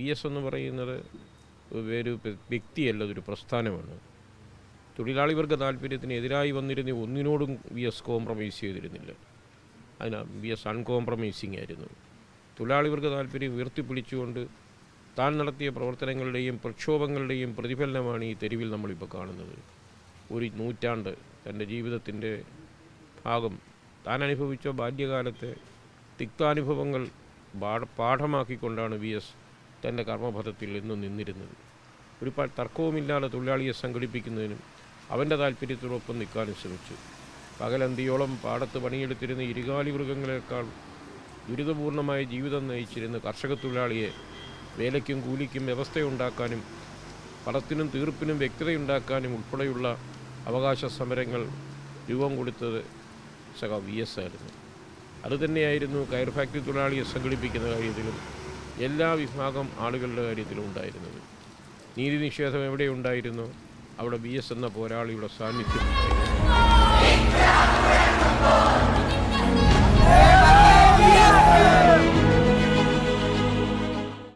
V S എന്ന് പറയുന്നത് ഒരു വ്യക്തിയല്ല, അതൊരു പ്രസ്ഥാനമാണ്. തൊഴിലാളി വർഗ താല്പര്യത്തിന് എതിരായി വന്നിരുന്ന ഒന്നിനോടും വി എസ് കോംപ്രമൈസ് ചെയ്തിരുന്നില്ല. വി എസ് അൺകോംപ്രമൈസിങ് ആയിരുന്നു. തൊഴിലാളി വർഗ താല്പര്യം ഉയർത്തിപ്പിടിച്ചുകൊണ്ട് താൻ നടത്തിയ പ്രവർത്തനങ്ങളുടെയും പ്രക്ഷോഭങ്ങളുടെയും പ്രതിഫലനമാണ് ഈ തെരുവിൽ നമ്മളിപ്പോൾ കാണുന്നത്. ഒരു നൂറ്റാണ്ട് തൻ്റെ ജീവിതത്തിൻ്റെ ഭാഗം താൻ അനുഭവിച്ച ബാല്യകാലത്തെ തിക്താനുഭവങ്ങൾ പാഠമാക്കിക്കൊണ്ടാണ് വി എസ് തൻ്റെ കർമ്മപഥത്തിൽ എന്നും നിന്നിരുന്നത്. ഒരു തർക്കവുമില്ലാതെ തൊഴിലാളിയെ സംഘടിപ്പിക്കുന്നതിനും അവൻ്റെ താല്പര്യത്തോടൊപ്പം നിൽക്കാനും ശ്രമിച്ചു. പകലന്തിയോളം പാടത്ത് പണിയെടുത്തിരുന്ന ഇരുകാലി മൃഗങ്ങളെക്കാൾ ദുരിതപൂർണമായ ജീവിതം നയിച്ചിരുന്ന കർഷക തൊഴിലാളിയെ വേലയ്ക്കും കൂലിക്കും വ്യവസ്ഥയുണ്ടാക്കാനും പണത്തിനും തീർപ്പിനും വ്യക്തതയുണ്ടാക്കാനും ഉൾപ്പെടെയുള്ള അവകാശ സമരങ്ങൾ രൂപം കൊടുത്തത് വി എസ് ആയിരുന്നു. അതുതന്നെയായിരുന്നു കയർ ഫാക്ടറി തൊഴിലാളിയെ സംഘടിപ്പിക്കുന്ന കാര്യത്തിലും എല്ലാ വിഭാഗം ആളുകളുടെ കാര്യത്തിലും ഉണ്ടായിരുന്നത്. നീതി നിഷേധം എവിടെയുണ്ടായിരുന്നു അവിടെ വി എസ് എന്ന പോരാളിയുടെ സാന്നിധ്യം ഉണ്ടായിരുന്നു.